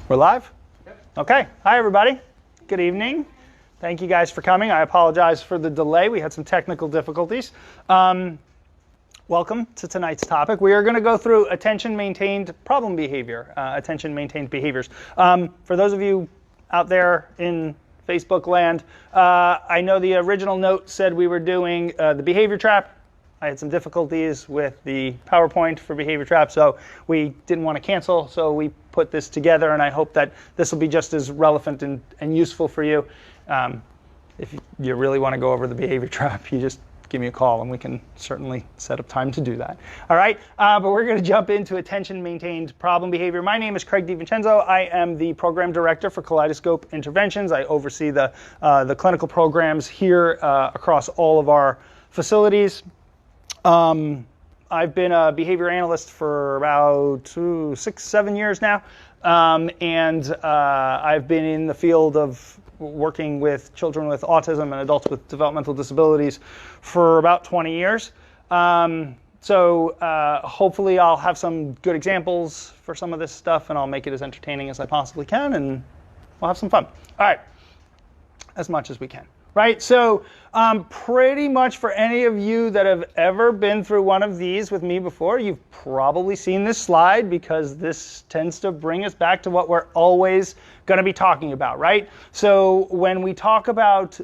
We're live? Yep. Okay. Hi, everybody. Good evening. Thank you guys for coming. I apologize for the delay. We had some technical difficulties. Welcome to tonight's topic. We are going to go through attention-maintained problem behavior, attention-maintained behaviors. For those of you out there in Facebook land, I know the original note said we were doing the behavior trap. I had some difficulties with the PowerPoint for behavior trap, so we didn't want to cancel, so we put this together, and I hope that this will be just as relevant and useful for you. If you really want to go over the behavior trap, you just give me a call, and we can certainly set up time to do that. All right, but we're going to jump into attention-maintained problem behavior. My name is Devincenzo. I am the program director for Kaleidoscope Interventions. I oversee the clinical programs here across all of our facilities. I've been a behavior analyst for about 6-7 years now, and I've been in the field of working with children with autism and adults with developmental disabilities for about 20 years. So hopefully I'll have some good examples for some of this stuff, and I'll make it as entertaining as I possibly can, and we'll have some fun. All right, as much as we can. Right, so pretty much for any of you that have ever been through one of these with me before, you've probably seen this slide because this tends to bring us back to what we're always going to be talking about, right? So when we talk about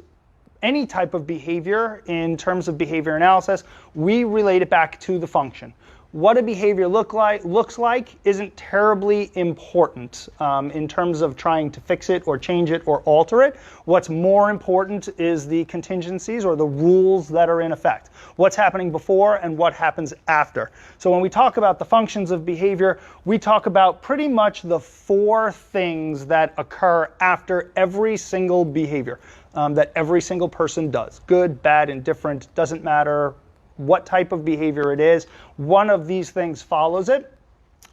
any type of behavior in terms of behavior analysis, we relate it back to the function. What a behavior looks like isn't terribly important in terms of trying to fix it or change it or alter it. What's more important is the contingencies or the rules that are in effect. What's happening before and what happens after. So when we talk about the functions of behavior, we talk about pretty much the 4 things that occur after every single behavior that every single person does. Good, bad, indifferent, doesn't matter what type of behavior it is. One of these things follows it.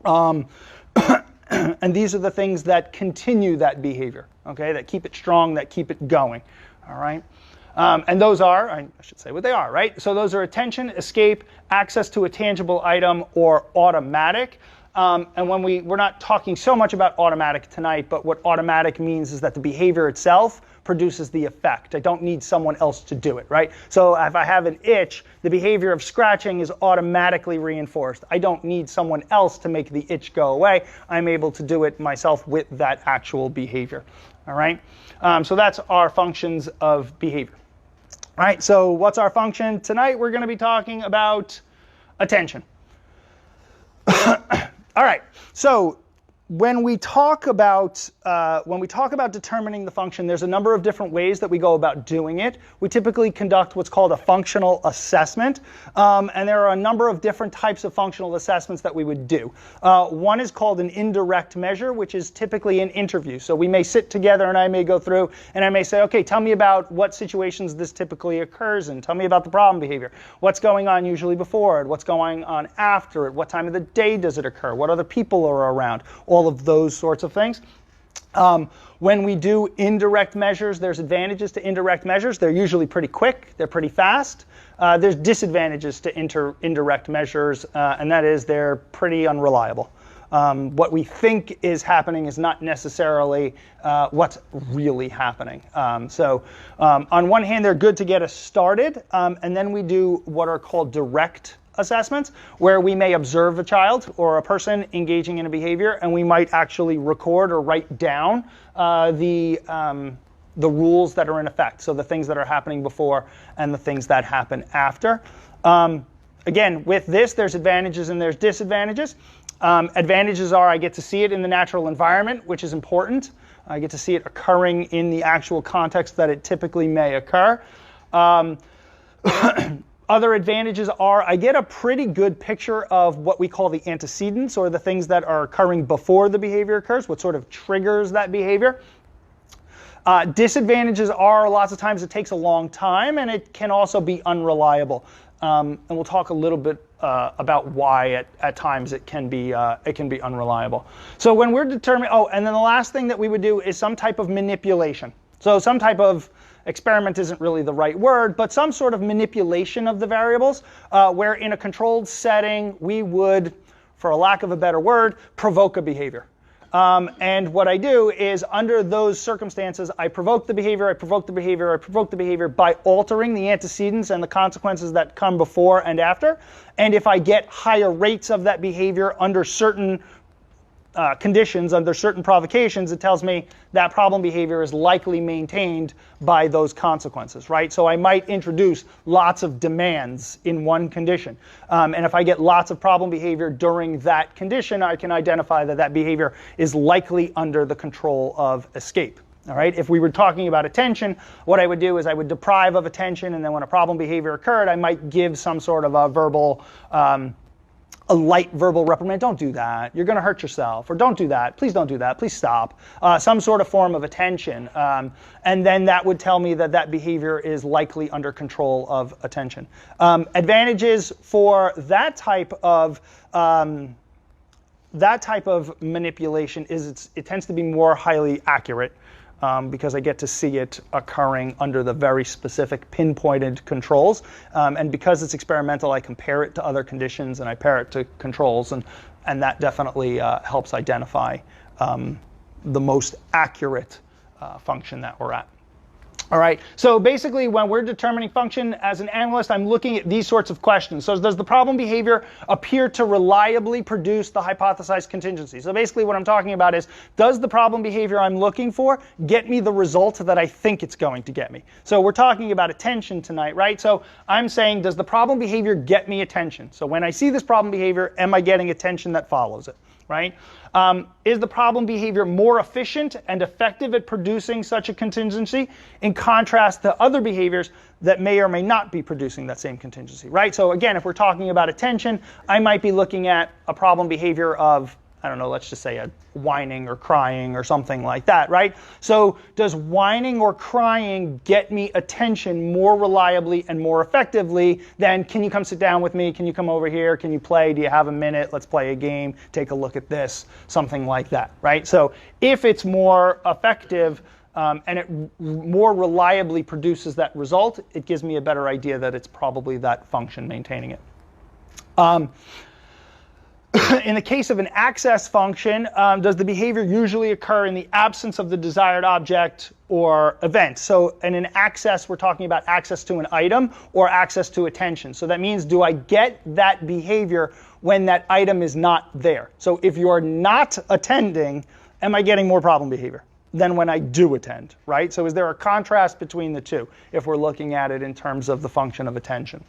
And these are the things that continue that behavior, okay, that keep it strong, that keep it going, all right? And those are, I should say what they are, right? So those are attention, escape, access to a tangible item, or automatic. And when we're not talking so much about automatic tonight, but what automatic means is that the behavior itself produces the effect. I don't need someone else to do it, right? So if I have an itch, the behavior of scratching is automatically reinforced. I don't need someone else to make the itch go away. I'm able to do it myself with that actual behavior, all right? So that's our functions of behavior. All right, so what's our function? Tonight we're going to be talking about attention. All right, so when we talk about determining the function, there's a number of different ways that we go about doing it. We typically conduct what's called a functional assessment, and there are a number of different types of functional assessments that we would do. One is called an indirect measure, which is typically an interview. So we may sit together and I may go through and I may say, okay, tell me about what situations this typically occurs in. Tell me about the problem behavior. What's going on usually before it? What's going on after it? What time of the day does it occur? What other people are around? All of those sorts of things. When we do indirect measures, there's advantages to indirect measures. They're usually pretty quick. They're pretty fast. There's disadvantages to indirect measures, and that is they're pretty unreliable. What we think is happening is not necessarily what's really happening. So on one hand, they're good to get us started, and then we do what are called direct assessments, where we may observe a child or a person engaging in a behavior, and we might actually record or write down the rules that are in effect. So the things that are happening before and the things that happen after. Again, with this, there's advantages and there's disadvantages. Advantages are I get to see it in the natural environment, which is important. I get to see it occurring in the actual context that it typically may occur. Other advantages are I get a pretty good picture of what we call the antecedents, or the things that are occurring before the behavior occurs, what sort of triggers that behavior. Disadvantages are lots of times it takes a long time, and it can also be unreliable. And we'll talk a little bit about why at times it can be unreliable. So when we're determining, and then the last thing that we would do is some type of manipulation. So some type of experiment isn't really the right word, but some sort of manipulation of the variables, where in a controlled setting we would, for a lack of a better word, provoke a behavior. And what I do is, under those circumstances, I provoke the behavior, I provoke the behavior, I provoke the behavior by altering the antecedents and the consequences that come before and after. And if I get higher rates of that behavior under certain conditions, under certain provocations, it tells me that problem behavior is likely maintained by those consequences, right? So I might introduce lots of demands in one condition. And if I get lots of problem behavior during that condition, I can identify that that behavior is likely under the control of escape. All right. If we were talking about attention, what I would do is I would deprive of attention, and then when a problem behavior occurred, I might give some sort of a verbal a light verbal reprimand. Don't do that. You're going to hurt yourself. Or don't do that. Please don't do that. Please stop. Some sort of form of attention. And then that would tell me that that behavior is likely under control of attention. Advantages for that type of manipulation is it tends to be more highly accurate. Because I get to see it occurring under the very specific pinpointed controls. And because it's experimental, I compare it to other conditions and I pair it to controls, and that definitely helps identify the most accurate function that we're at. All right, so basically when we're determining function as an analyst, I'm looking at these sorts of questions. So does the problem behavior appear to reliably produce the hypothesized contingency? So basically what I'm talking about is, does the problem behavior I'm looking for get me the result that I think it's going to get me? So we're talking about attention tonight, right? So I'm saying, does the problem behavior get me attention? So when I see this problem behavior, am I getting attention that follows it? Right? Is the problem behavior more efficient and effective at producing such a contingency in contrast to other behaviors that may or may not be producing that same contingency, right? So again, if we're talking about attention, I might be looking at a problem behavior of, I don't know, let's just say a whining or crying or something like that, right? So does whining or crying get me attention more reliably and more effectively than, can you come sit down with me? Can you come over here? Can you play? Do you have a minute? Let's play a game. Take a look at this. Something like that, right? So if it's more effective and it more reliably produces that result, it gives me a better idea that it's probably that function maintaining it. In the case of an access function, does the behavior usually occur in the absence of the desired object or event? So in an access, we're talking about access to an item or access to attention. So that means, do I get that behavior when that item is not there? So if you're not attending, am I getting more problem behavior than when I do attend, right? So is there a contrast between the two if we're looking at it in terms of the function of attention?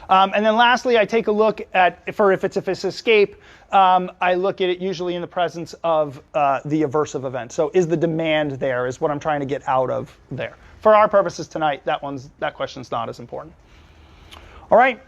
And then lastly, I take a look at, if it's escape, I look at it usually in the presence of the aversive event. So is the demand there, is what I'm trying to get out of there. For our purposes tonight, that question's not as important. All right,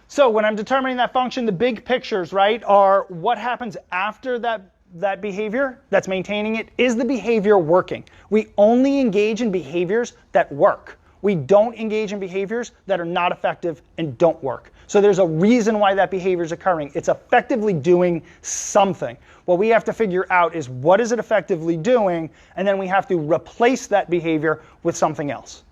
so when I'm determining that function, the big pictures, right, are what happens after that behavior that's maintaining it. Is the behavior working? We only engage in behaviors that work. We don't engage in behaviors that are not effective and don't work. So there's a reason why that behavior is occurring. It's effectively doing something. What we have to figure out is, what is it effectively doing? And then we have to replace that behavior with something else.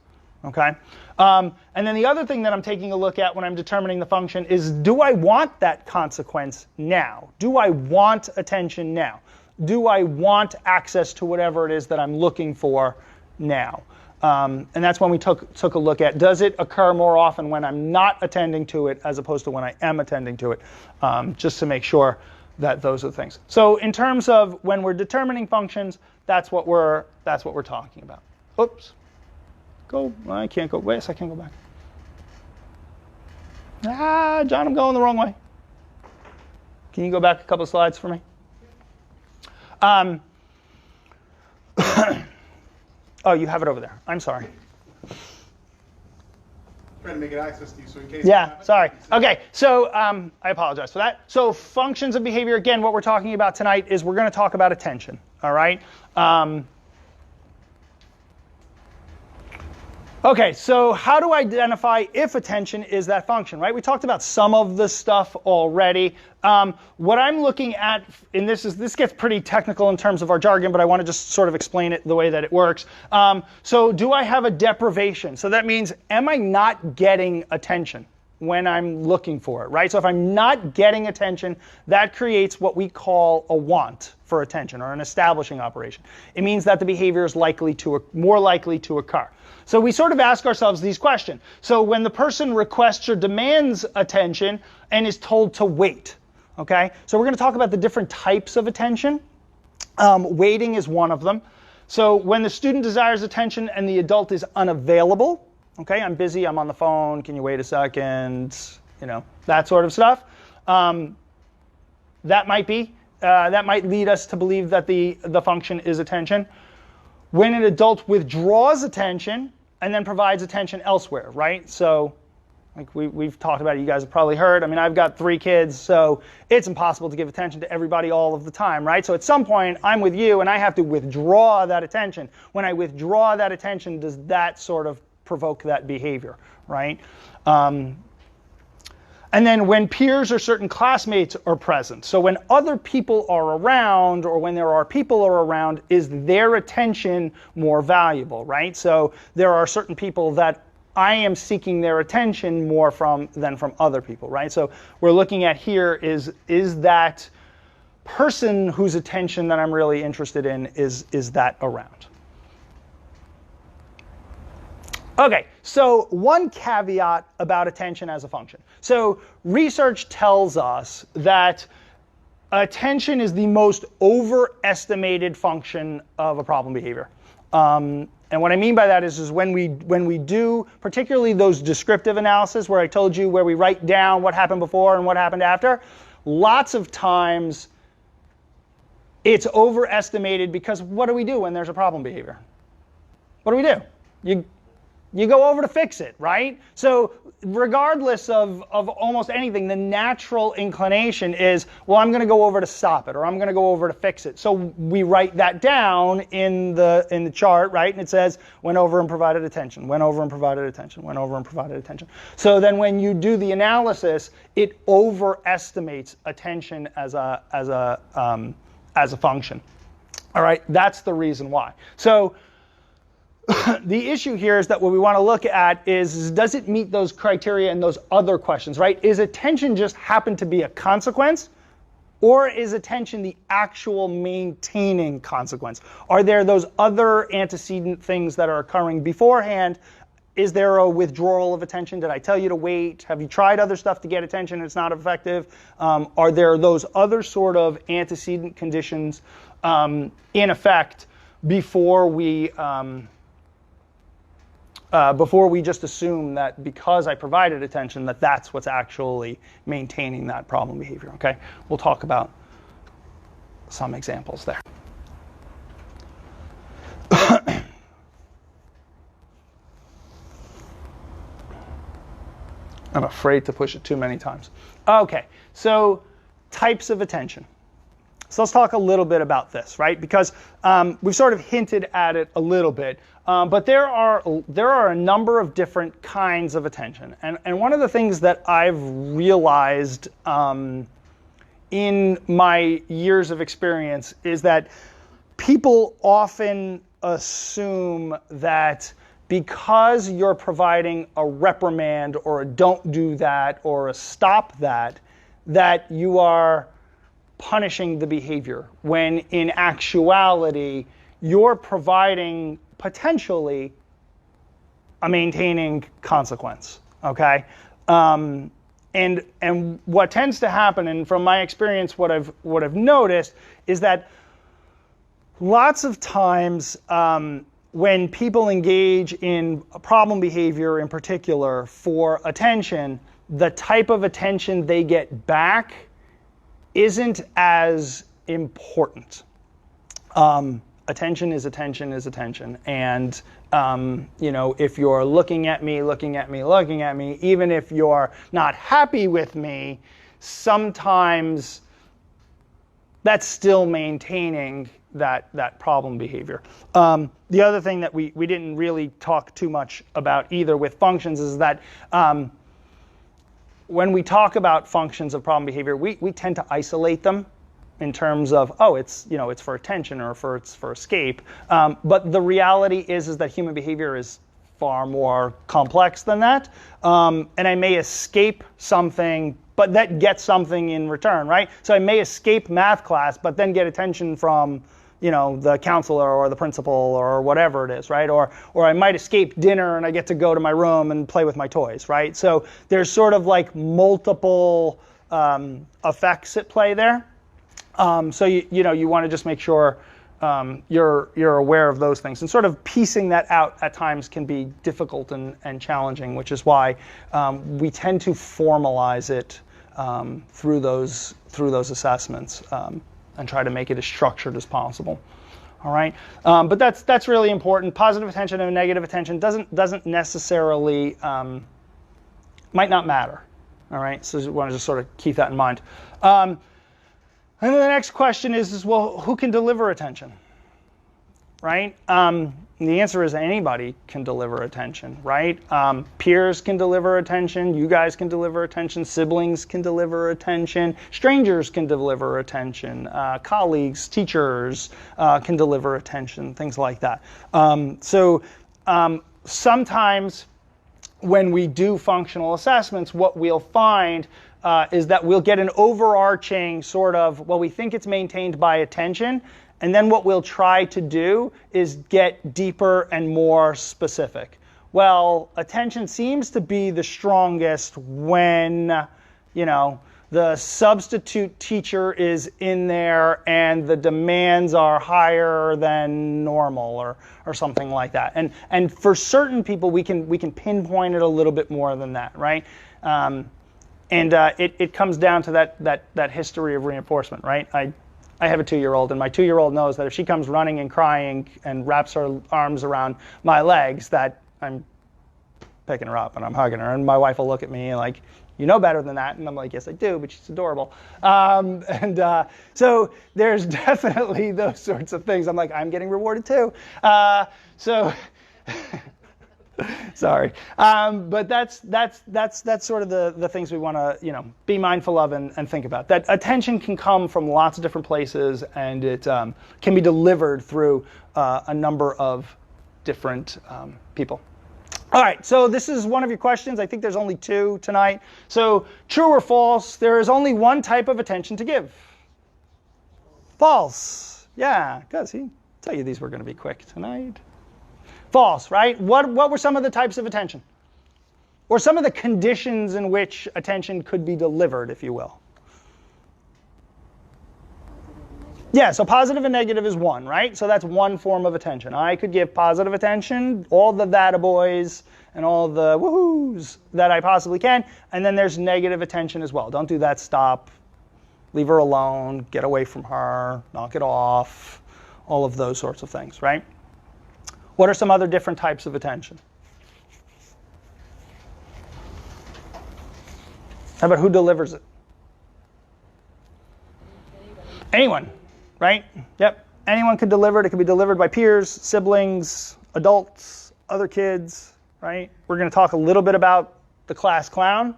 Okay? And then the other thing that I'm taking a look at when I'm determining the function is, do I want that consequence now? Do I want attention now? Do I want access to whatever it is that I'm looking for now? And that's when we took a look at, does it occur more often when I'm not attending to it as opposed to when I am attending to it, just to make sure that those are the things. So in terms of when we're determining functions, that's what we're talking about. Oops. I can't go. Yes, I can go back. John, I'm going the wrong way. Can you go back a couple of slides for me? Oh, you have it over there. I'm sorry. Trying to make it access to you, so in case. Yeah, sorry. Okay, so I apologize for that. So functions of behavior, again, what we're talking about tonight is we're going to talk about attention. All right. Okay, so how do I identify if attention is that function, right? We talked about some of the stuff already. What I'm looking at, and this gets pretty technical in terms of our jargon, but I want to just sort of explain it the way that it works. So do I have a deprivation? So that means, am I not getting attention? when I'm looking for it, right? So if I'm not getting attention, that creates what we call a want for attention, or an establishing operation. It means that the behavior is more likely to occur. So we sort of ask ourselves these questions. So when the person requests or demands attention and is told to wait, okay? So we're going to talk about the different types of attention. Waiting is one of them. So when the student desires attention and the adult is unavailable, okay, I'm busy, I'm on the phone, can you wait a second, that sort of stuff. That might lead us to believe that the function is attention. When an adult withdraws attention and then provides attention elsewhere, right? So like we've talked about it, you guys have probably heard. I mean, I've got 3 kids, so it's impossible to give attention to everybody all of the time, right? So at some point, I'm with you, and I have to withdraw that attention. When I withdraw that attention, does that sort of provoke that behavior, right? And then when peers or certain classmates are present, so when other people are around, or when there are people are around, is their attention more valuable, right? So there are certain people that I am seeking their attention more than from other people, right? So we're looking at here is that person whose attention that I'm really interested in, is that around? Okay, so one caveat about attention as a function. So research tells us that attention is the most overestimated function of a problem behavior. And what I mean by that is when we do, particularly those descriptive analysis where I told you where we write down what happened before and what happened after, lots of times it's overestimated, because what do we do when there's a problem behavior? What do? You go over to fix it, right? So regardless of almost anything, the natural inclination is, well, I'm going to go over to stop it, or I'm going to go over to fix it. So we write that down in the chart, right? And it says, went over and provided attention, went over and provided attention, went over and provided attention. So then when you do the analysis, it overestimates attention as a function. All right, that's the reason why. So the issue here is that what we want to look at is, does it meet those criteria and those other questions, right? Is attention just happen to be a consequence, or is attention the actual maintaining consequence? Are there those other antecedent things that are occurring beforehand? Is there a withdrawal of attention? Did I tell you to wait? Have you tried other stuff to get attention? It's not effective. Are there those other sort of antecedent conditions in effect before we just assume that because I provided attention, that that's what's actually maintaining that problem behavior, okay? We'll talk about some examples there. I'm afraid to push it too many times. Okay, so types of attention. So let's talk a little bit about this, right? Because we've sort of hinted at it a little bit, but there are a number of different kinds of attention. And one of the things that I've realized in my years of experience is that people often assume that because you're providing a reprimand or a don't do that or a stop that, that you are punishing the behavior, when in actuality you're providing potentially a maintaining consequence, okay? And what tends to happen, and from my experience what I've noticed, is that lots of times when people engage in problem behavior in particular for attention, the type of attention they get back isn't as important. Attention is attention is attention. And, if you're looking at me, even if you're not happy with me, sometimes that's still maintaining that problem behavior. The other thing that we didn't really talk too much about either with functions is that when we talk about functions of problem behavior, we tend to isolate them in terms of, it's for attention or it's for escape. But the reality is that human behavior is far more complex than that. And I may escape something, but that gets something in return, right? So I may escape math class, but then get attention from, the counselor or the principal or whatever it is, right? Or I might escape dinner and I get to go to my room and play with my toys, right? So there's sort of like multiple effects at play there. So you want to just make sure you're aware of those things, and sort of piecing that out at times can be difficult and challenging, which is why we tend to formalize it through those assessments and try to make it as structured as possible. All right, but that's really important. Positive attention and negative attention doesn't necessarily might not matter. All right, so you want to just sort of keep that in mind. And then the next question is well, who can deliver attention, right? The answer is anybody can deliver attention, right? Peers can deliver attention, you guys can deliver attention, siblings can deliver attention, strangers can deliver attention, colleagues, teachers can deliver attention, things like that. So sometimes when we do functional assessments, what we'll find is that we'll get an overarching sort of, well, we think it's maintained by attention, and then what we'll try to do is get deeper and more specific. Well, attention seems to be the strongest when, the substitute teacher is in there and the demands are higher than normal or something like that. And for certain people, we can pinpoint it a little bit more than that, right? And it comes down to that history of reinforcement, right? I have a 2-year-old, and my 2-year-old knows that if she comes running and crying and wraps her arms around my legs, that I'm picking her up and I'm hugging her. And my wife will look at me like, you know better than that. And I'm like, yes, I do, but she's adorable. So there's definitely those sorts of things. I'm like, I'm getting rewarded too. Sorry, but that's sort of the things we want to be mindful of and think about. That attention can come from lots of different places, and it can be delivered through a number of different people. All right, so this is one of your questions. I think there's only 2 tonight. So true or false? There is only one type of attention to give. False. Yeah, because he tell you these were going to be quick tonight. False, right? What were some of the types of attention? Or some of the conditions in which attention could be delivered, if you will? Yeah, so positive and negative is one, right? So that's one form of attention. I could give positive attention, all the that-a-boys and all the woohoos that I possibly can, and then there's negative attention as well. Don't do that, stop, leave her alone, get away from her, knock it off, all of those sorts of things, right? What are some other different types of attention? How about who delivers it? Anyone, right? Yep. Anyone could deliver it. It could be delivered by peers, siblings, adults, other kids, right? We're going to talk a little bit about the class clown,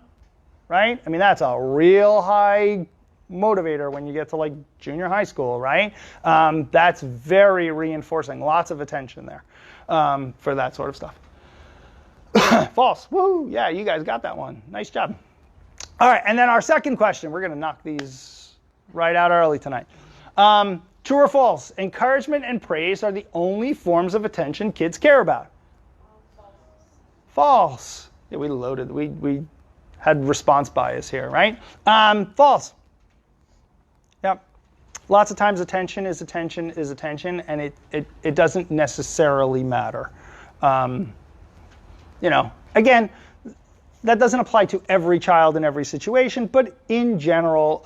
right? I mean, that's a real high motivator when you get to like junior high school, right? That's very reinforcing. Lots of attention there for that sort of stuff. False. Woohoo! Yeah, you guys got that one. Nice job. All right, and then our second question. We're going to knock these right out early tonight. True or false? Encouragement and praise are the only forms of attention kids care about. False. Yeah, we loaded. We had response bias here, right? False. Yep. Lots of times attention is attention is attention, and it doesn't necessarily matter. Again, that doesn't apply to every child in every situation, but in general,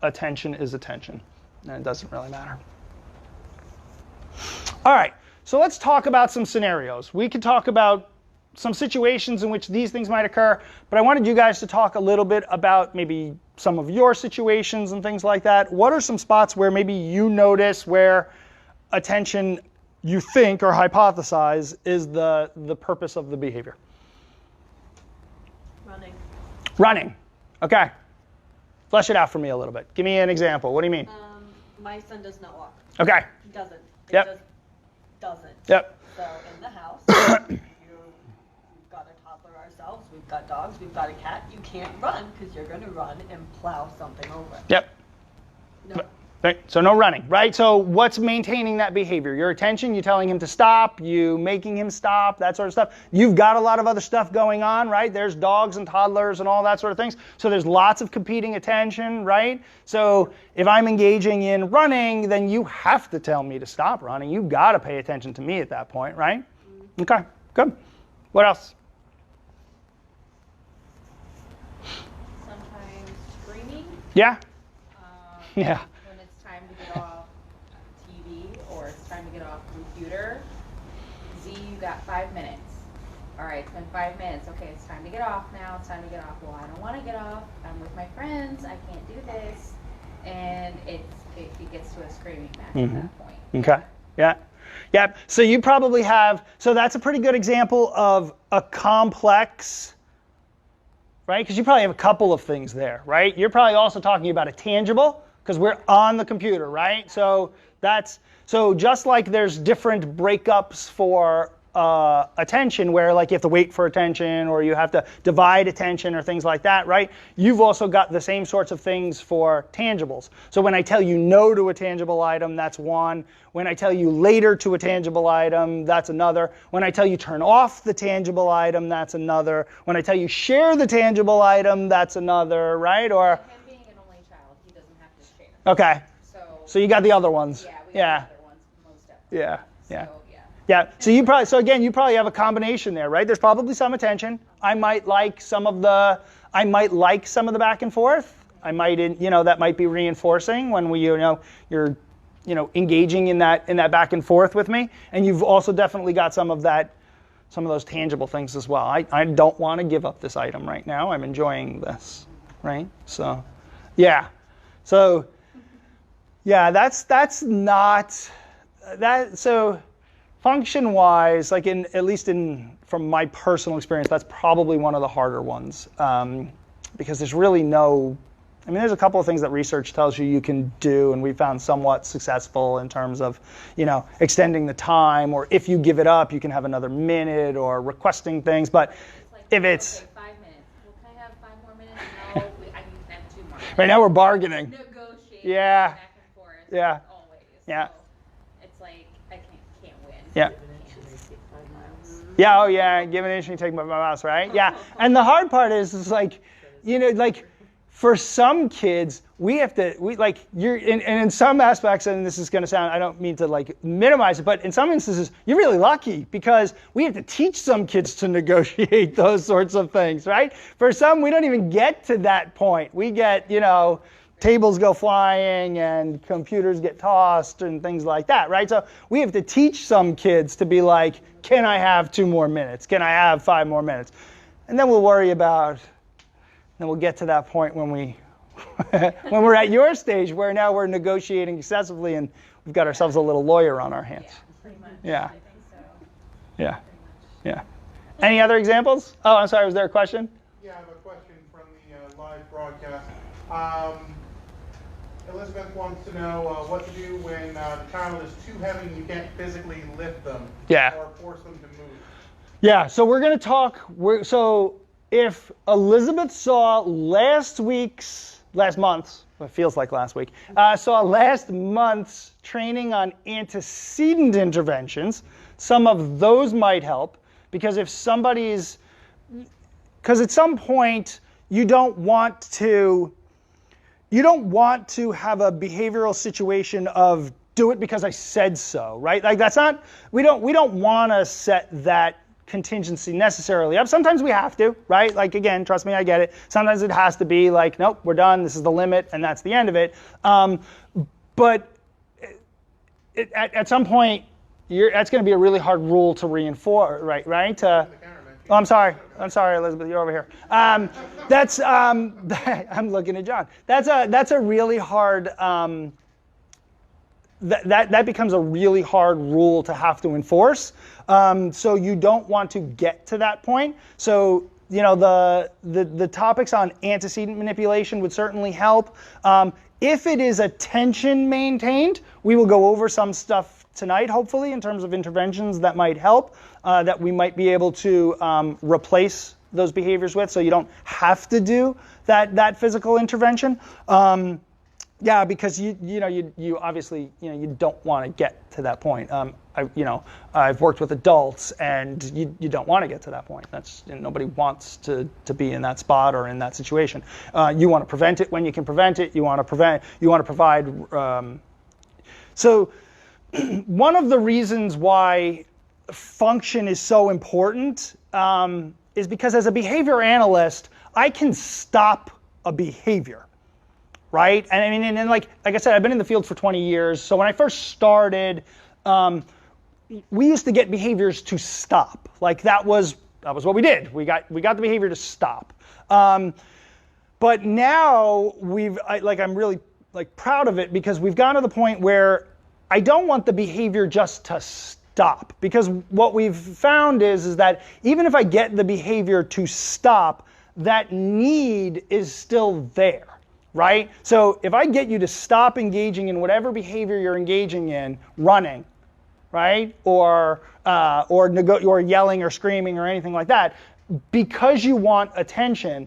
attention is attention, and it doesn't really matter. All right, so let's talk about some scenarios. We could talk about some situations in which these things might occur, but I wanted you guys to talk a little bit about maybe some of your situations and things like that. What are some spots where maybe you notice where attention, you think or hypothesize, is the purpose of the behavior? Running. Okay. Flesh it out for me a little bit. Give me an example. What do you mean? My son does not walk. Okay. He doesn't. Yep. Just doesn't. Yep. So in the house, you ourselves. We've got dogs. We've got a cat. You can't run because you're going to run and plow something over. Yep. No. Right. So no running, right? So what's maintaining that behavior? Your attention, you telling him to stop, you making him stop, that sort of stuff. You've got a lot of other stuff going on, right? There's dogs and toddlers and all that sort of things. So there's lots of competing attention, right? So if I'm engaging in running, then you have to tell me to stop running. You've got to pay attention to me at that point, right? Okay, good. What else? Sometimes screaming. Yeah? Yeah. When it's time to get off TV or it's time to get off computer. Z, you got 5 minutes. All right, it's been 5 minutes. Okay, it's time to get off now. It's time to get off. Well, I don't want to get off. I'm with my friends. I can't do this. And it gets to a screaming match at that point. Okay. Yeah. Yeah. So you probably have, so that's a pretty good example of a complex, right? Because you probably have a couple of things there, right? You're probably also talking about a tangible because we're on the computer, right? So just like there's different breakups for attention where like you have to wait for attention or you have to divide attention or things like that, right? You've also got the same sorts of things for tangibles. So when I tell you no to a tangible item, that's one. When I tell you later to a tangible item, that's another. When I tell you turn off the tangible item, that's another. When I tell you share the tangible item, that's another, right? Or Him being an only child, he doesn't have to share. okay. So you got the other ones. Yeah, we got the other ones most definitely. Yeah. Yeah. So, Yeah, so you probably have a combination there, right? There's probably some attention. I might like some of the back and forth. That might be reinforcing when you're engaging in that back and forth with me. And you've also definitely got some of those tangible things as well. I don't want to give up this item right now. I'm enjoying this, right? So, yeah. So, yeah, that's not that. So, function-wise, from my personal experience, that's probably one of the harder ones because there's really there's a couple of things that research tells you can do, and we found somewhat successful in terms of, extending the time, or if you give it up, you can have another minute, or requesting things. But if it's 5 minutes, well, can I have 5 more minutes? No, I can have 2 more minutes. Right now we're bargaining. Negotiate. Yeah. Back and forth. Yeah. Always. Yeah. So it's like I can't win. Yeah. Yeah, oh yeah, give an inch and you take my mouse, right? Yeah, and the hard part is for some kids, in some aspects, and this is going to sound, I don't mean to minimize it, but in some instances, you're really lucky because we have to teach some kids to negotiate those sorts of things, right? For some, we don't even get to that point. We get, tables go flying and computers get tossed and things like that, right? So we have to teach some kids to be like, can I have 2 more minutes? Can I have 5 more minutes? And then we'll get to that point when when we're at your stage where now we're negotiating excessively and we've got ourselves a little lawyer on our hands. Yeah, pretty much. Yeah. I think so. Yeah. Yeah. Any other examples? Oh, I'm sorry, was there a question? Yeah, I have a question from the live broadcast. Elizabeth wants to know what to do when the child is too heavy and you can't physically lift them or force them to move. Yeah, so we're going to talk. So if Elizabeth saw last month's, it feels like last week, saw last month's training on antecedent interventions, some of those might help because at some point you don't want to have a behavioral situation of do it because I said so, right? We don't want to set that contingency necessarily up. Sometimes we have to, right? Again, trust me, I get it. Sometimes it has to be nope, we're done. This is the limit, and that's the end of it. But at some point, that's going to be a really hard rule to reinforce, right? I'm sorry, Elizabeth, you're over here. I'm looking at John. That's a really hard. That becomes a really hard rule to have to enforce. So you don't want to get to that point. So the topics on antecedent manipulation would certainly help. If it is attention maintained, we will go over some stuff tonight, hopefully, in terms of interventions that might help, that we might be able to replace those behaviors with, so you don't have to do that physical intervention. Yeah, because you obviously you don't want to get to that point. I've worked with adults, and you don't want to get to that point. That's nobody wants to be in that spot or in that situation. You want to prevent it when you can prevent it. You want to provide. So one of the reasons why function is so important is because as a behavior analyst, I can stop a behavior. Right? And I mean, and like I said, I've been in the field for 20 years. So when I first started, we used to get behaviors to stop. Like that was what we did. We got the behavior to stop. But now I'm really proud of it, because we've gotten to the point where I don't want the behavior just to stop. Because what we've found is that even if I get the behavior to stop, that need is still there. Right? So if I get you to stop engaging in whatever behavior you're engaging in, running, right? Or yelling or screaming or anything like that, because you want attention,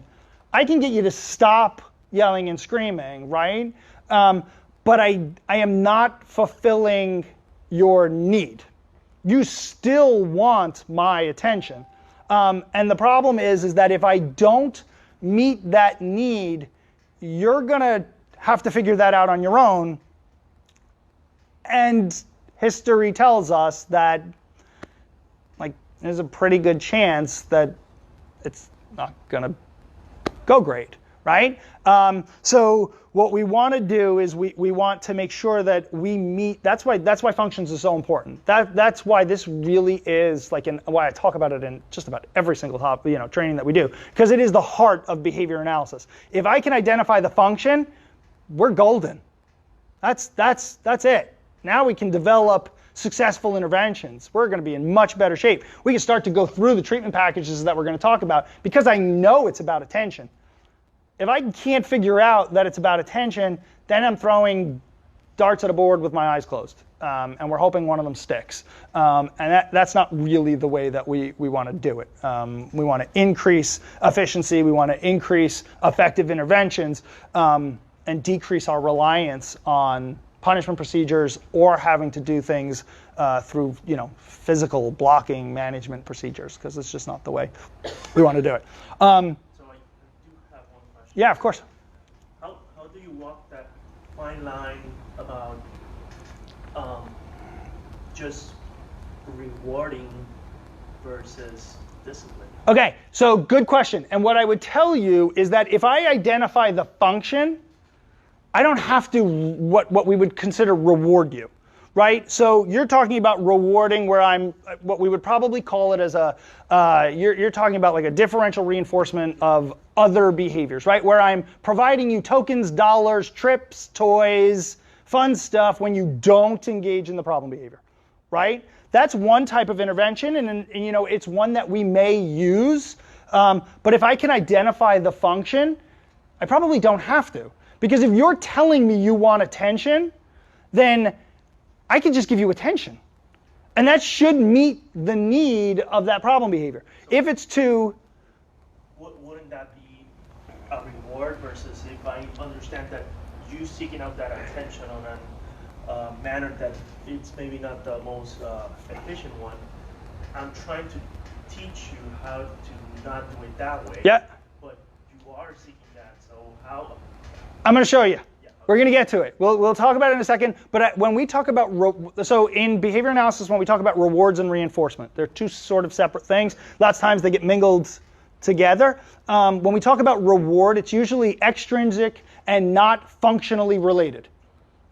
I can get you to stop yelling and screaming, right? But I am not fulfilling your need. You still want my attention. And the problem is that if I don't meet that need, you're going to have to figure that out on your own. And history tells us that there's a pretty good chance that it's not going to go great, right? So what we want to do is we want to make sure that we meet. That's why functions is so important. That's why this really is why I talk about it in just about every single training that we do, because it is the heart of behavior analysis. If I can identify the function, we're golden. That's it. Now we can develop successful interventions. We're going to be in much better shape. We can start to go through the treatment packages that we're going to talk about, because I know it's about attention. If I can't figure out that it's about attention, then I'm throwing darts at a board with my eyes closed, and we're hoping one of them sticks. And that's not really the way that we want to do it. We want to increase efficiency, we want to increase effective interventions, and decrease our reliance on punishment procedures or having to do things through physical blocking management procedures, because it's just not the way we want to do it. Yeah, of course. How do you walk that fine line about just rewarding versus discipline? Okay, so good question. And what I would tell you is that if I identify the function, I don't have to what we would consider reward you. Right? So you're talking about rewarding where I'm, what we would probably call it as you're talking about like a differential reinforcement of other behaviors, right? Where I'm providing you tokens, dollars, trips, toys, fun stuff when you don't engage in the problem behavior, right? That's one type of intervention, and it's one that we may use. But if I can identify the function, I probably don't have to. Because if you're telling me you want attention, then I can just give you attention. And that should meet the need of that problem behavior. So if it's to... Wouldn't that be a reward versus if I understand that you seeking out that attention on a manner that it's maybe not the most efficient one, I'm trying to teach you how to not do it that way. Yeah. But you are seeking that, so how... I'm going to show you. We're going to get to it. We'll talk about it in a second. But when we talk about, so in behavior analysis, when we talk about rewards and reinforcement, they're two sort of separate things. Lots of times they get mingled together. When we talk about reward, it's usually extrinsic and not functionally related.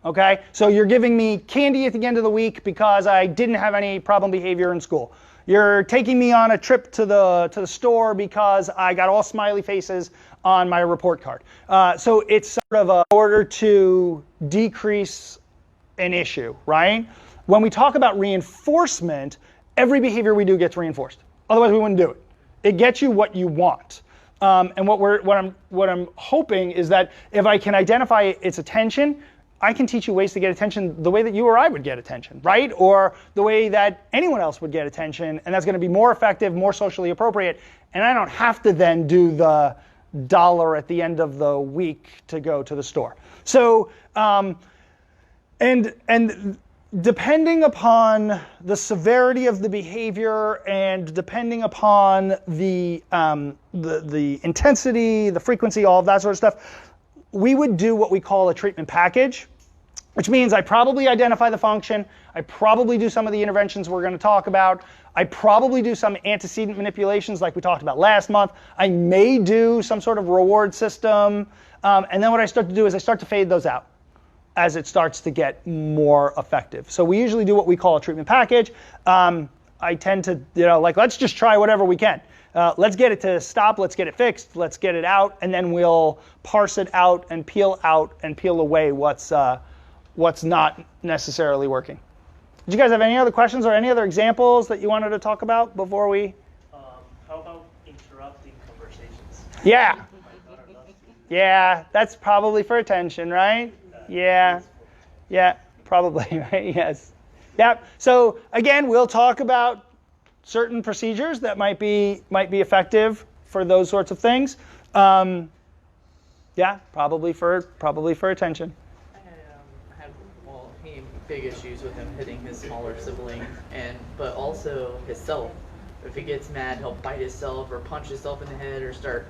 Okay? So you're giving me candy at the end of the week because I didn't have any problem behavior in school. You're taking me on a trip to the store because I got all smiley faces on my report card. So it's sort of in order to decrease an issue, right? When we talk about reinforcement, every behavior we do gets reinforced. Otherwise, we wouldn't do it. It gets you what you want. And what I'm hoping is that if I can identify its attention, I can teach you ways to get attention the way that you or I would get attention, right? Or the way that anyone else would get attention, and that's going to be more effective, more socially appropriate, and I don't have to then do the dollar at the end of the week to go to the store. So, and depending upon the severity of the behavior and depending upon the intensity, the frequency, all of that sort of stuff, we would do what we call a treatment package, which means I probably identify the function, I probably do some of the interventions we're going to talk about, I probably do some antecedent manipulations like we talked about last month, I may do some sort of reward system, and then what I start to do is I start to fade those out as it starts to get more effective. So we usually do what we call a treatment package. I tend to, like, let's just try whatever we can. Let's get it to stop, let's get it fixed, let's get it out, and then we'll parse it out and peel away what's not necessarily working. Did you guys have any other questions or any other examples that you wanted to talk about before we? How about interrupting conversations? Yeah. Yeah, that's probably for attention, right? Yeah, probably, right? Yes. Yeah. So again, we'll talk about certain procedures that might be effective for those sorts of things. Yeah, probably for attention. I had big issues with him hitting his smaller sibling, but also himself. If he gets mad, he'll bite himself or punch himself in the head or start.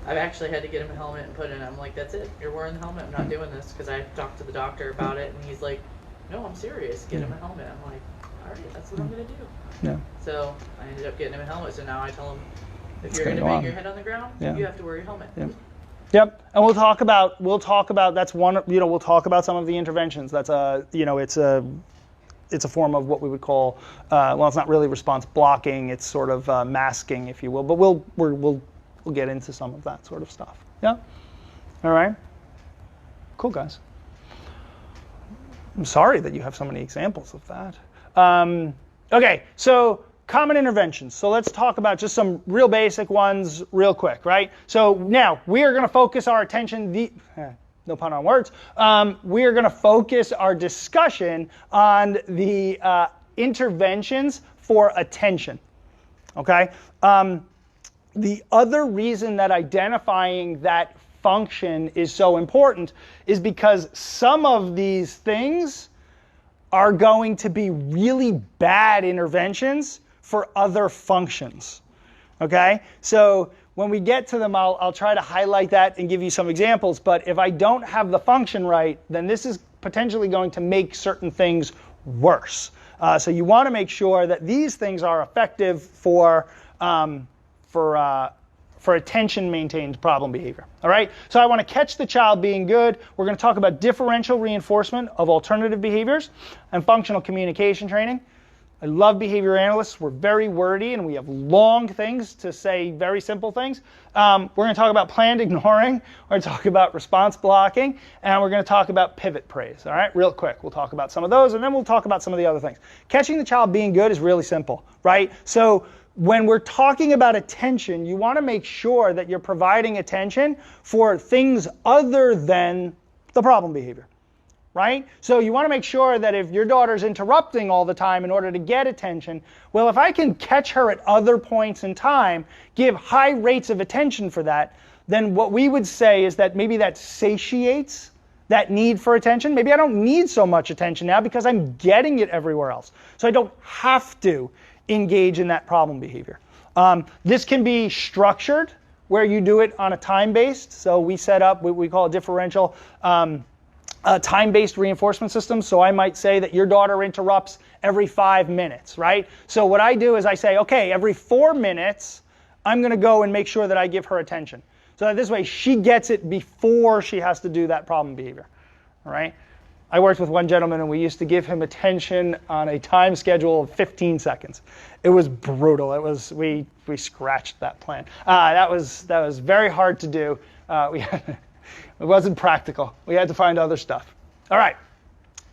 I've actually had to get him a helmet and put it in. I'm like, that's it. You're wearing the helmet. I'm not doing this, because I talked to the doctor about it, and he's like, no, I'm serious. Get him a helmet. I'm like, all right, that's what I'm going to do. Yeah. So I ended up getting him a helmet. So now I tell him, if you're going to bang your head on the ground, you have to wear your helmet. Yeah. Yep. And we'll talk about that's one, we'll talk about some of the interventions. That's it's a form of what we would call, well, it's not really response blocking. It's sort of masking, if you will. But we'll get into some of that sort of stuff. Yeah? All right? Cool, guys. I'm sorry that you have so many examples of that. Okay, so common interventions. So let's talk about just some real basic ones real quick, right? So now we are going to focus our attention, no pun on words, we are going to focus our discussion on the interventions for attention, okay? The other reason that identifying that function is so important is because some of these things are going to be really bad interventions for other functions, okay? So when we get to them, I'll try to highlight that and give you some examples, but if I don't have the function right, then this is potentially going to make certain things worse. So you want to make sure that these things are effective for attention-maintained problem behavior. All right? So I want to catch the child being good. We're going to talk about differential reinforcement of alternative behaviors and functional communication training. I love behavior analysts. We're very wordy, and we have long things to say very simple things. We're going to talk about planned ignoring. We're going to talk about response blocking, and we're going to talk about pivot praise. All right? Real quick, we'll talk about some of those, and then we'll talk about some of the other things. Catching the child being good is really simple, right? So when we're talking about attention, you want to make sure that you're providing attention for things other than the problem behavior, right? So you want to make sure that if your daughter's interrupting all the time in order to get attention, well, if I can catch her at other points in time, give high rates of attention for that, then what we would say is that maybe that satiates that need for attention. Maybe I don't need so much attention now because I'm getting it everywhere else. So I don't have to engage in that problem behavior. This can be structured, where you do it on a time-based. So we set up what we call a differential time-based reinforcement system. So I might say that your daughter interrupts every 5 minutes, right? So what I do is I say, okay, every 4 minutes, I'm going to go and make sure that I give her attention. So that this way she gets it before she has to do that problem behavior, all right? I worked with one gentleman, and we used to give him attention on a time schedule of 15 seconds. It was brutal. It was we scratched that plan. That was very hard to do. It wasn't practical. We had to find other stuff. All right.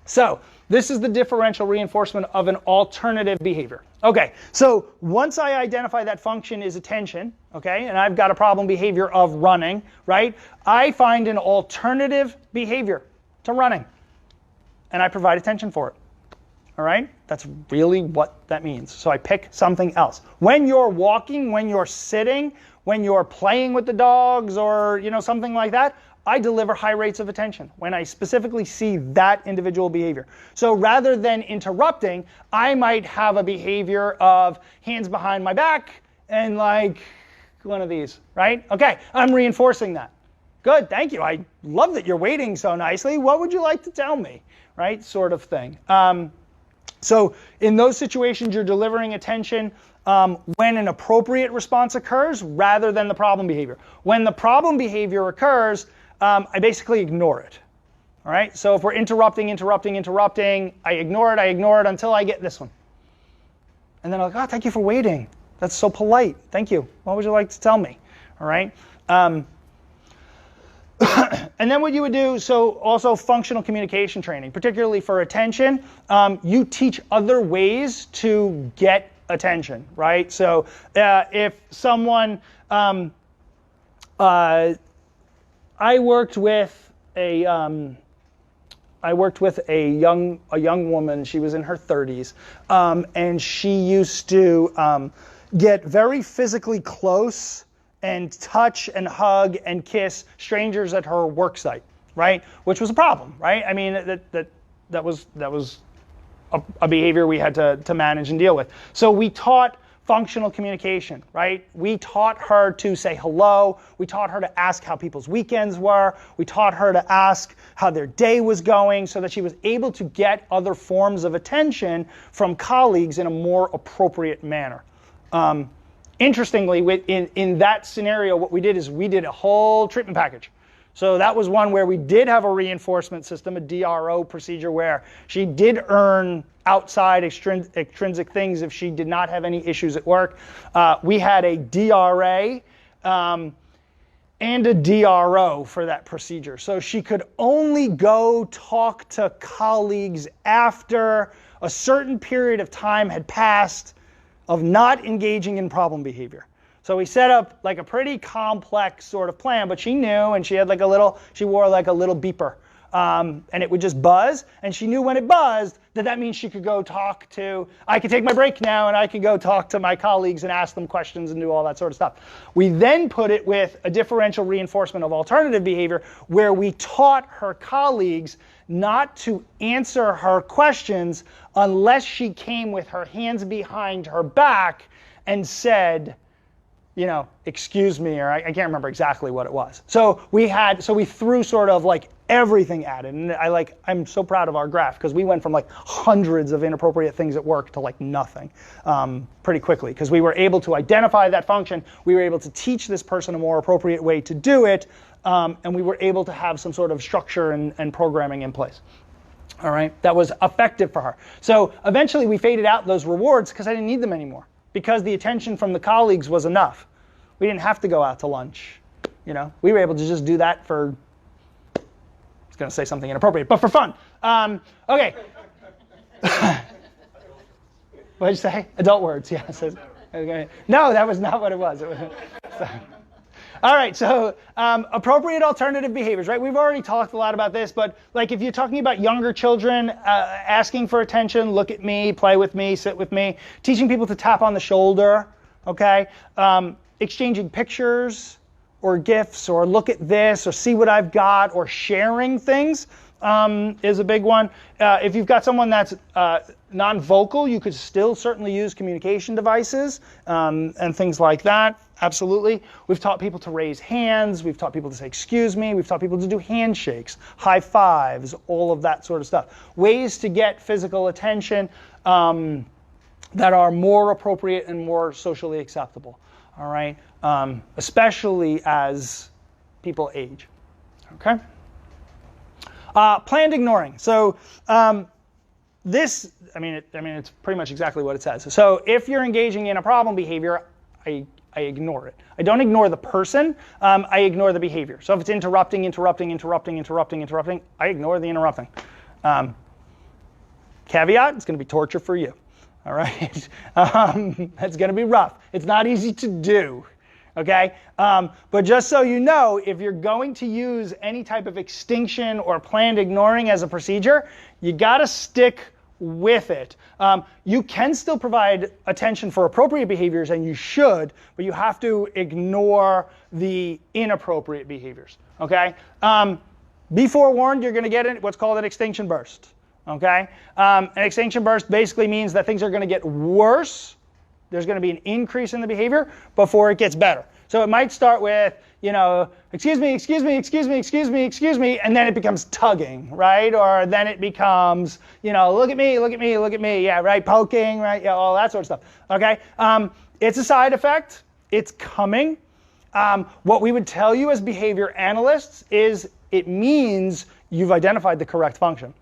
So this is the differential reinforcement of an alternative behavior. Okay. So once I identify that function is attention, okay, and I've got a problem behavior of running, right? I find an alternative behavior to running. and I provide attention for it. All right? That's really what that means. So I pick something else. When you're walking, when you're sitting, when you're playing with the dogs or, something like that, I deliver high rates of attention when I specifically see that individual behavior. So rather than interrupting, I might have a behavior of hands behind my back and like one of these, right? Okay, I'm reinforcing that. Good, thank you. I love that you're waiting so nicely. What would you like to tell me? Right, sort of thing. So in those situations, you're delivering attention when an appropriate response occurs rather than the problem behavior. When the problem behavior occurs, I basically ignore it. All right. So if we're interrupting, I ignore it until I get this one. And then I'm like, oh, thank you for waiting. That's so polite. Thank you. What would you like to tell me? All right. And then what you would do, so also functional communication training, particularly for attention, you teach other ways to get attention, right? So if someone, I worked with a young woman. She was in her 30s, and she used to get very physically close and touch and hug and kiss strangers at her work site, right? Which was a problem, right? I mean, that was a behavior we had to manage and deal with. So we taught functional communication, right? We taught her to say hello. We taught her to ask how people's weekends were. We taught her to ask how their day was going so that she was able to get other forms of attention from colleagues in a more appropriate manner. Interestingly, in that scenario, what we did is we did a whole treatment package. So that was one where we did have a reinforcement system, a DRO procedure, where she did earn outside extrinsic things if she did not have any issues at work. We had a DRA and a DRO for that procedure. So she could only go talk to colleagues after a certain period of time had passed of not engaging in problem behavior. So we set up like a pretty complex sort of plan, but she knew, and she had she wore like a little beeper, and it would just buzz, and she knew when it buzzed that means she could go talk to, I could take my break now and I could go talk to my colleagues and ask them questions and do all that sort of stuff. We then put it with a differential reinforcement of alternative behavior where we taught her colleagues not to answer her questions unless she came with her hands behind her back and said, excuse me, or I can't remember exactly what it was. So we threw sort of like everything at it. And I'm so proud of our graph because we went from like hundreds of inappropriate things at work to like nothing pretty quickly because we were able to identify that function. We were able to teach this person a more appropriate way to do it. And we were able to have some sort of structure and programming in place. All right, that was effective for her. So eventually we faded out those rewards because I didn't need them anymore because the attention from the colleagues was enough. We didn't have to go out to lunch. We were able to just do that for, I was going to say something inappropriate, but for fun. Okay. What did you say? Adult words, yeah. Okay. No, that was not what it was. All right, so appropriate alternative behaviors, right? We've already talked a lot about this, but like if you're talking about younger children, asking for attention, look at me, play with me, sit with me, teaching people to tap on the shoulder, okay? Exchanging pictures or gifts or look at this or see what I've got or sharing things is a big one. If you've got someone that's non-vocal, you could still certainly use communication devices and things like that. Absolutely. We've taught people to raise hands. We've taught people to say, excuse me. We've taught people to do handshakes, high fives, all of that sort of stuff. Ways to get physical attention that are more appropriate and more socially acceptable. All right. Especially as people age. Okay. Planned ignoring. So it's pretty much exactly what it says. So if you're engaging in a problem behavior, I ignore it. I don't ignore the person. I ignore the behavior. So if it's interrupting, I ignore the interrupting. Caveat, it's going to be torture for you. All right? It's going to be rough. It's not easy to do. Okay? But just so you know, if you're going to use any type of extinction or planned ignoring as a procedure, you got to stick with it. You can still provide attention for appropriate behaviors, and you should, but you have to ignore the inappropriate behaviors. Okay? Be forewarned, you're going to get what's called an extinction burst. Okay? An extinction burst basically means that things are going to get worse. There's going to be an increase in the behavior before it gets better. So it might start with, excuse me, excuse me, excuse me, excuse me, excuse me, and then it becomes tugging, right? Or then it becomes, look at me, look at me, look at me, yeah, right, poking, right, yeah, all that sort of stuff. Okay? It's a side effect. It's coming. What we would tell you as behavior analysts is it means you've identified the correct function.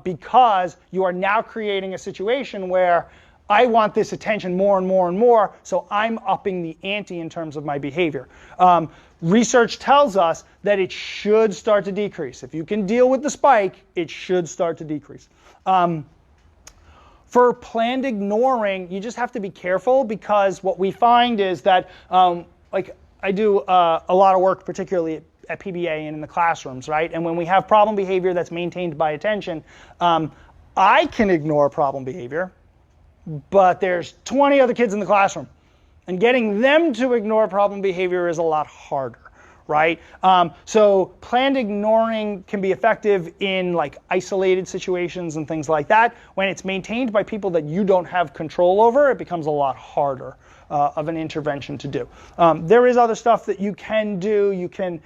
Because you are now creating a situation where I want this attention more and more and more, so I'm upping the ante in terms of my behavior. Research tells us that it should start to decrease. If you can deal with the spike, it should start to decrease. For planned ignoring, you just have to be careful, because what we find is that, I do a lot of work, particularly at PBA and in the classrooms, right? And when we have problem behavior that's maintained by attention, I can ignore problem behavior, but there's 20 other kids in the classroom, and getting them to ignore problem behavior is a lot harder, right? So planned ignoring can be effective in isolated situations and things like that. When it's maintained by people that you don't have control over, it becomes a lot harder of an intervention to do. There is other stuff that you can do. You can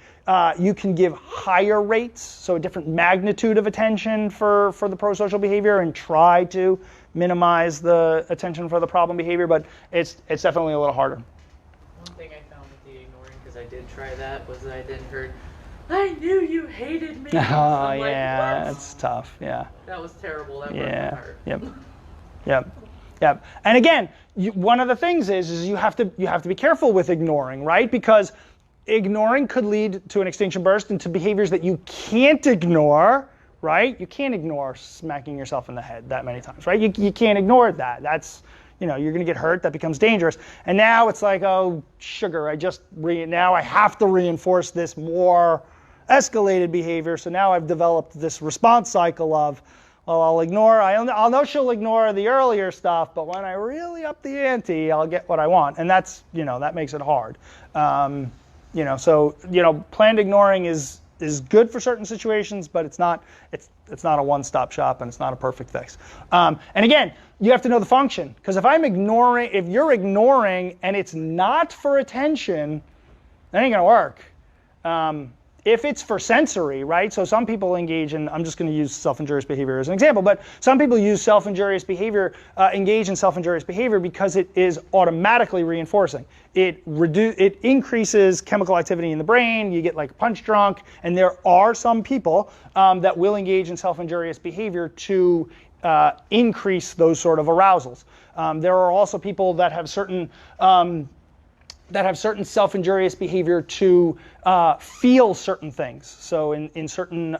give higher rates, so a different magnitude of attention for the prosocial behavior, and try to minimize the attention for the problem behavior, but it's definitely a little harder. One thing I found with the ignoring, because I did try that, was that I then heard, "I knew you hated me." Oh, yeah, that's tough, yeah. That was terrible. That broke my heart. Yep. And again, one of the things is you have to be careful with ignoring, right? Because ignoring could lead to an extinction burst into behaviors that you can't ignore, right? You can't ignore smacking yourself in the head that many times, right? You can't ignore that. That's, you're going to get hurt. That becomes dangerous. And now it's like, oh, sugar, now I have to reinforce this more escalated behavior. So now I've developed this response cycle of, well, I'll know she'll ignore the earlier stuff, but when I really up the ante, I'll get what I want. And that's, that makes it hard. So planned ignoring is good for certain situations, but it's not a one-stop shop, and it's not a perfect fix. And again, you have to know the function, because if you're ignoring and it's not for attention, that ain't gonna work. If it's for sensory, right? So some people engage in, I'm just going to use self-injurious behavior as an example, but some people use engage in self-injurious behavior because it is automatically reinforcing. It increases chemical activity in the brain. You get punch drunk, and there are some people that will engage in self-injurious behavior to increase those sort of arousals. There are also people that have certain self-injurious behavior to feel certain things. So in certain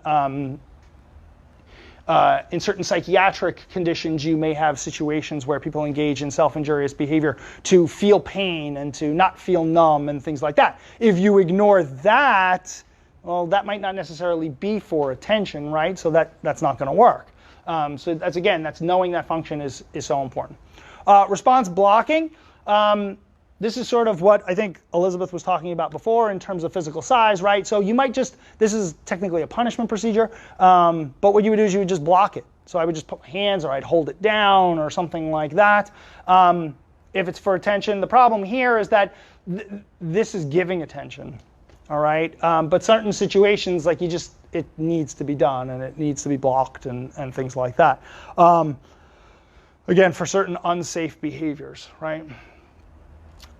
psychiatric conditions, you may have situations where people engage in self-injurious behavior to feel pain and to not feel numb and things like that. If you ignore that, well, that might not necessarily be for attention, right? So that's not going to work. So that's knowing that function is so important. Response blocking. This is sort of what I think Elizabeth was talking about before in terms of physical size, right? So you might this is technically a punishment procedure, but what you would do is you would just block it. So I would just put my hands, or I'd hold it down, or something like that. If it's for attention, the problem here is that this is giving attention, all right? But certain situations, it needs to be done, and it needs to be blocked, and things like that. Again, for certain unsafe behaviors, right?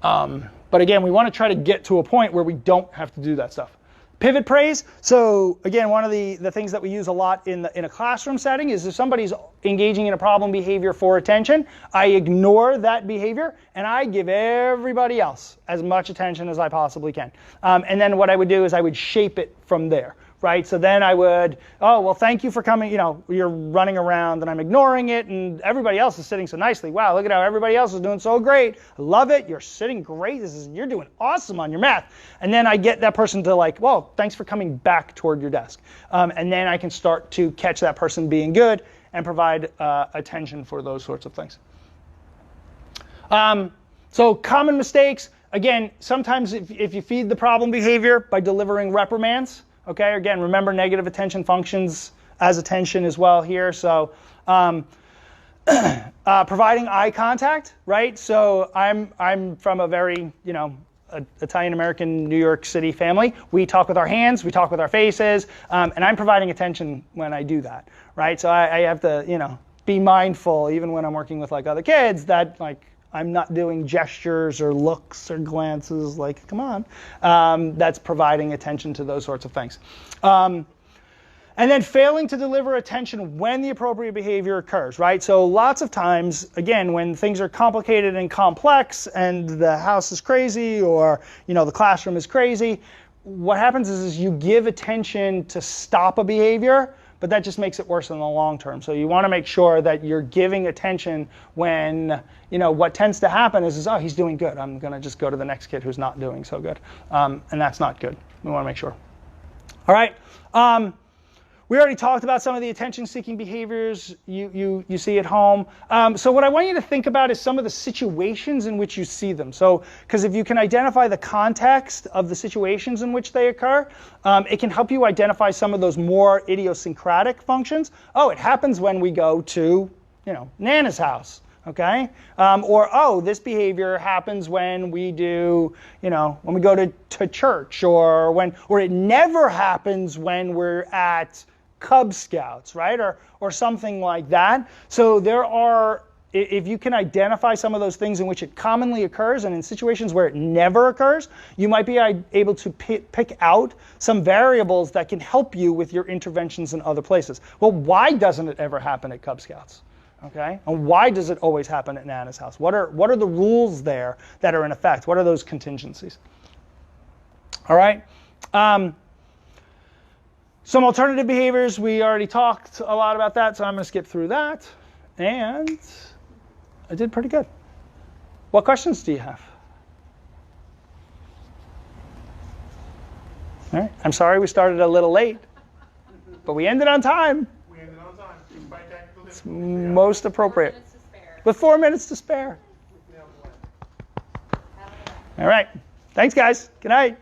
But again, we want to try to get to a point where we don't have to do that stuff. Pivot praise. So again, one of the things that we use a lot in a classroom setting is if somebody's engaging in a problem behavior for attention, I ignore that behavior and I give everybody else as much attention as I possibly can. And then what I would do is I would shape it from there, right? So then I would, oh, well, thank you for coming. You're running around and I'm ignoring it and everybody else is sitting so nicely. Wow, look at how everybody else is doing so great. I love it. You're sitting great. You're doing awesome on your math. And then I get that person to like, well, thanks for coming back toward your desk. And then I can start to catch that person being good and provide attention for those sorts of things. So common mistakes. Again, sometimes if you feed the problem behavior by delivering reprimands, okay, again, remember negative attention functions as attention as well here. So providing eye contact, right? So I'm from a very, Italian-American New York City family. We talk with our hands, we talk with our faces, and I'm providing attention when I do that, right? So I have to, be mindful, even when I'm working with like other kids, that like I'm not doing gestures or looks or glances, like, come on. That's providing attention to those sorts of things. And then failing to deliver attention when the appropriate behavior occurs, right? So lots of times, again, when things are complicated and complex and the house is crazy or, the classroom is crazy, what happens is you give attention to stop a behavior, but that just makes it worse in the long term. So you want to make sure that you're giving attention when, what tends to happen is oh, he's doing good. I'm going to just go to the next kid who's not doing so good. And that's not good. We want to make sure. All right. We already talked about some of the attention-seeking behaviors you see at home. So what I want you to think about is some of the situations in which you see them. So, because if you can identify the context of the situations in which they occur, it can help you identify some of those more idiosyncratic functions. Oh, it happens when we go to, Nana's house. Okay, or oh, this behavior happens when we do, when we go to church, or it never happens when we're at Cub Scouts, right? Or something like that. So there are, if you can identify some of those things in which it commonly occurs and in situations where it never occurs, you might be able to pick out some variables that can help you with your interventions in other places. Well, why doesn't it ever happen at Cub Scouts? Okay, and why does it always happen at Nana's house? What are the rules there that are in effect? What are those contingencies? All right. Some alternative behaviors, we already talked a lot about that, so I'm going to skip through that. And I did pretty good. What questions do you have? All right. I'm sorry we started a little late, but we ended on time. We ended on time. Despite technical It's difficulties. most appropriate. 4 minutes to spare. With 4 minutes to spare. All right. Thanks, guys. Good night.